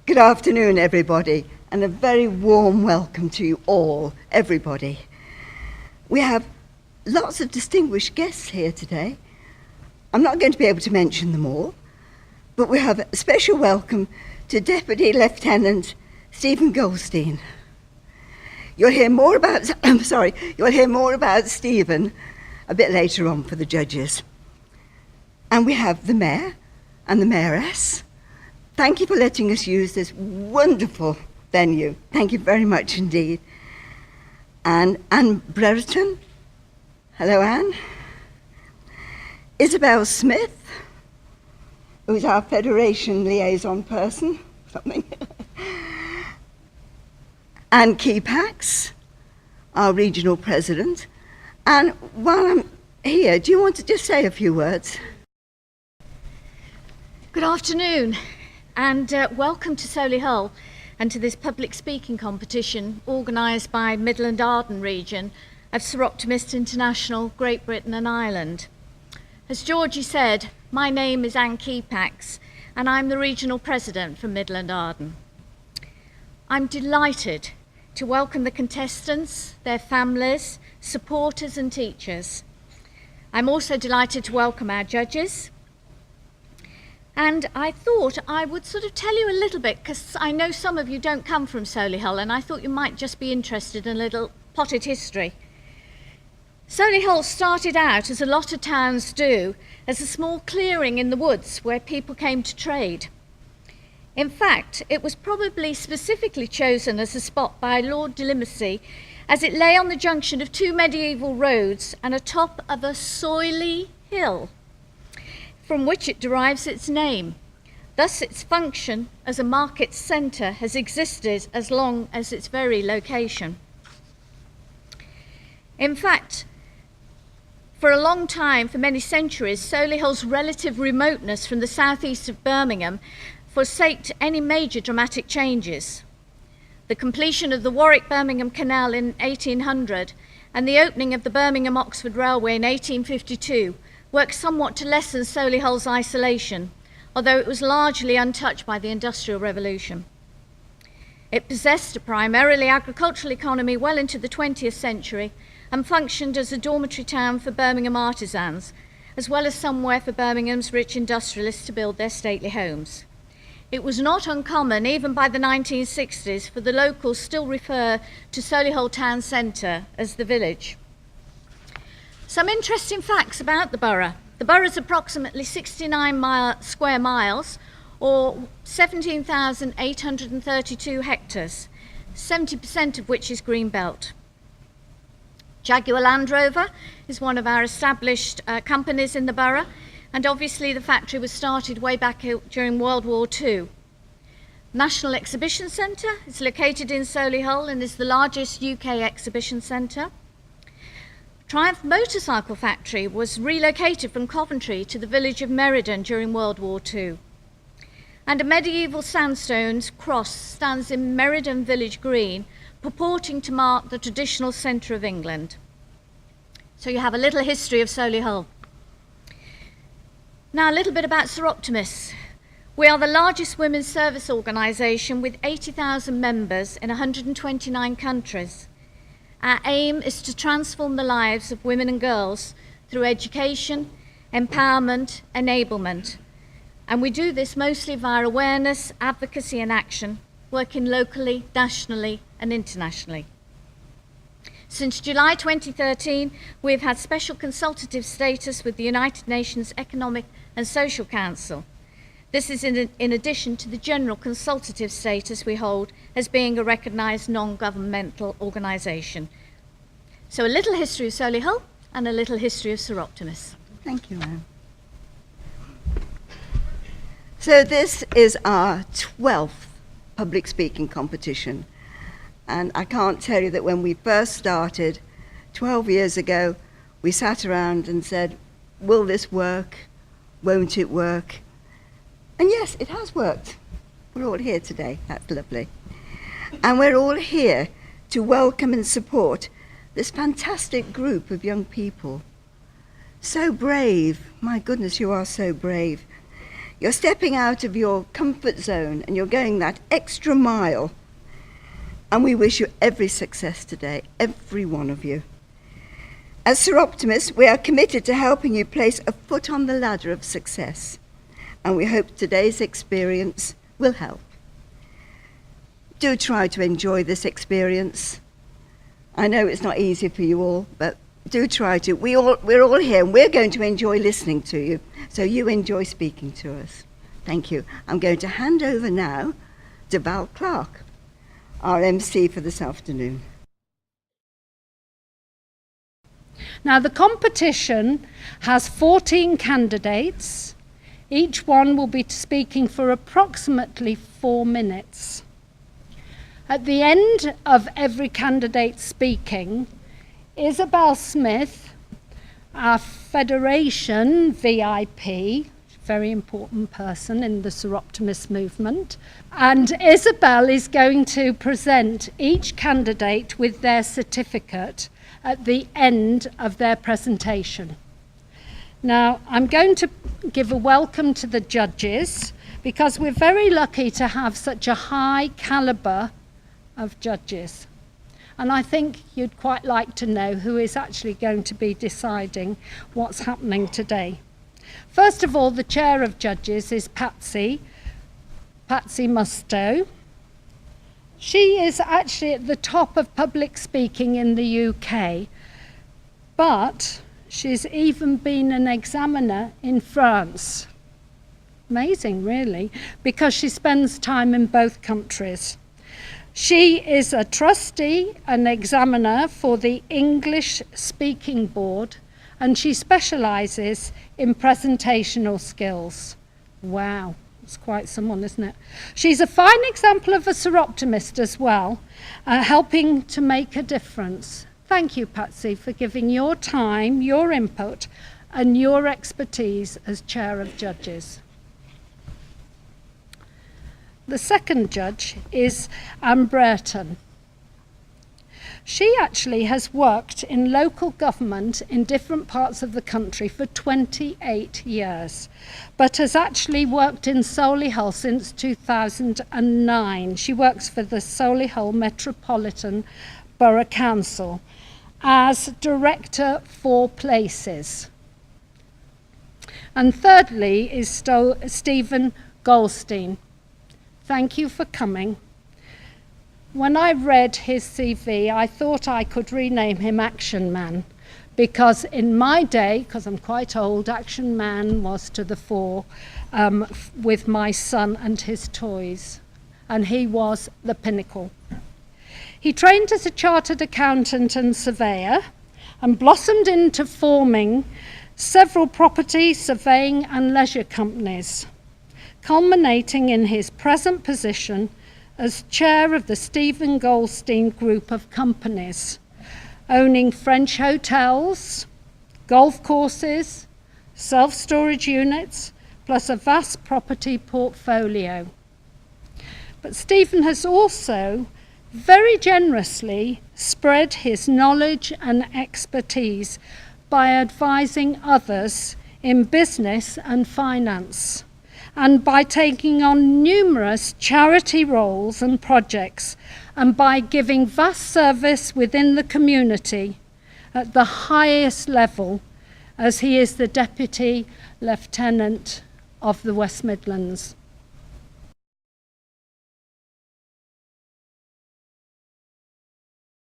Good afternoon, everybody, and a very warm welcome to you all, everybody. We have lots of distinguished guests here today. I'm not going to be able to mention them all, but we have a special welcome to Deputy Lieutenant Stephen Goldstein. You'll hear more about Stephen a bit later on for the judges. And we have the Mayor and the Mayoress. Thank you for letting us use this wonderful venue. Thank you very much indeed. And Anne Brereton. Hello, Anne. Isabel Smith, who's our Federation liaison person, something. And Keepax, our regional president. And while I'm here, do you want to just say a few words? Good afternoon, and welcome to Solihull and to this public speaking competition organised by Midland Arden region of Soroptimists International, Great Britain and Ireland. As Georgie said, my name is Anne Keepax and I'm the regional president for Midland Arden. I'm delighted to welcome the contestants, their families, supporters and teachers. I'm also delighted to welcome our judges. And I thought I would sort of tell you a little bit, because I know some of you don't come from Solihull, and I thought you might just be interested in a little potted history. Solihull started out, as a lot of towns do, as a small clearing in the woods where people came to trade. In fact, it was probably specifically chosen as a spot by Lord de Limassey, as it lay on the junction of two medieval roads and atop of a soily hill, from which it derives its name. Thus, its function as a market centre has existed as long as its very location. In fact, for a long time, for many centuries, Solihull's relative remoteness from the southeast of Birmingham forsaked any major dramatic changes. The completion of the Warwick-Birmingham Canal in 1800 and the opening of the Birmingham-Oxford Railway in 1852 worked somewhat to lessen Solihull's isolation, although it was largely untouched by the Industrial Revolution. It possessed a primarily agricultural economy well into the 20th century and functioned as a dormitory town for Birmingham artisans, as well as somewhere for Birmingham's rich industrialists to build their stately homes. It was not uncommon, even by the 1960s, for the locals still refer to Solihull town centre as the village. Some interesting facts about the borough. The borough is approximately 69 square miles, or 17,832 hectares, 70% of which is green belt. Jaguar Land Rover is one of our established companies in the borough, and obviously the factory was started way back during World War II. National Exhibition Centre is located in Solihull and is the largest UK exhibition centre. Triumph Motorcycle Factory was relocated from Coventry to the village of Meriden during World War II. And a medieval sandstone cross stands in Meriden Village Green, purporting to mark the traditional centre of England. So you have a little history of Solihull. Now a little bit about Soroptimists. We are the largest women's service organisation with 80,000 members in 129 countries. Our aim is to transform the lives of women and girls through education, empowerment, enablement. And we do this mostly via awareness, advocacy and action, working locally, nationally and internationally. Since July 2013, we have had special consultative status with the United Nations Economic and Social Council. This is in addition to the general consultative status we hold as being a recognised non-governmental organisation. So a little history of Solihull and a little history of Soroptimists. Thank you, Anne. So this is our 12th public speaking competition. And I can't tell you that when we first started 12 years ago, we sat around and said, will this work? Won't it work? And yes, it has worked. We're all here today. That's lovely. And we're all here to welcome and support this fantastic group of young people. So brave. My goodness, you are so brave. You're stepping out of your comfort zone and you're going that extra mile. And we wish you every success today, every one of you. As Soroptimists, we are committed to helping you place a foot on the ladder of success. And we hope today's experience will help. Do try to enjoy this experience. I know it's not easy for you all, but do try to. We're all here and we're going to enjoy listening to you. So you enjoy speaking to us. Thank you. I'm going to hand over now to Val Clark, our MC for this afternoon. Now the competition has 14 candidates. Each one will be speaking for approximately 4 minutes. At the end of every candidate speaking, Isabel Smith, our Federation VIP, very important person in the Soroptimist movement, and Isabel is going to present each candidate with their certificate at the end of their presentation. Now, I'm going to give a welcome to the judges because we're very lucky to have such a high caliber of judges. And I think you'd quite like to know who is actually going to be deciding what's happening today. First of all, the chair of judges is Patsy Mustoe. She is actually at the top of public speaking in the UK, but she's even been an examiner in France. Amazing, really, because she spends time in both countries. She is a trustee and examiner for the English Speaking Board, and she specialises in presentational skills. Wow, it's quite someone, isn't it? She's a fine example of a Soroptimist as well, helping to make a difference. Thank you, Patsy, for giving your time, your input, and your expertise as chair of judges. The second judge is Anne Brereton. She actually has worked in local government in different parts of the country for 28 years, but has actually worked in Solihull since 2009. She works for the Solihull Metropolitan Borough Council as Director for Places. And thirdly is Stephen Goldstein. Thank you for coming. When I read his CV, I thought I could rename him Action Man, because in my day, because I'm quite old, Action Man was to the fore with my son and his toys, and he was the pinnacle. He trained as a chartered accountant and surveyor and blossomed into forming several property, surveying and leisure companies, culminating in his present position as chair of the Stephen Goldstein Group of Companies, owning French hotels, golf courses, self-storage units, plus a vast property portfolio. But Stephen has also very generously spread his knowledge and expertise by advising others in business and finance, and by taking on numerous charity roles and projects, and by giving vast service within the community at the highest level, as he is the Deputy Lieutenant of the West Midlands.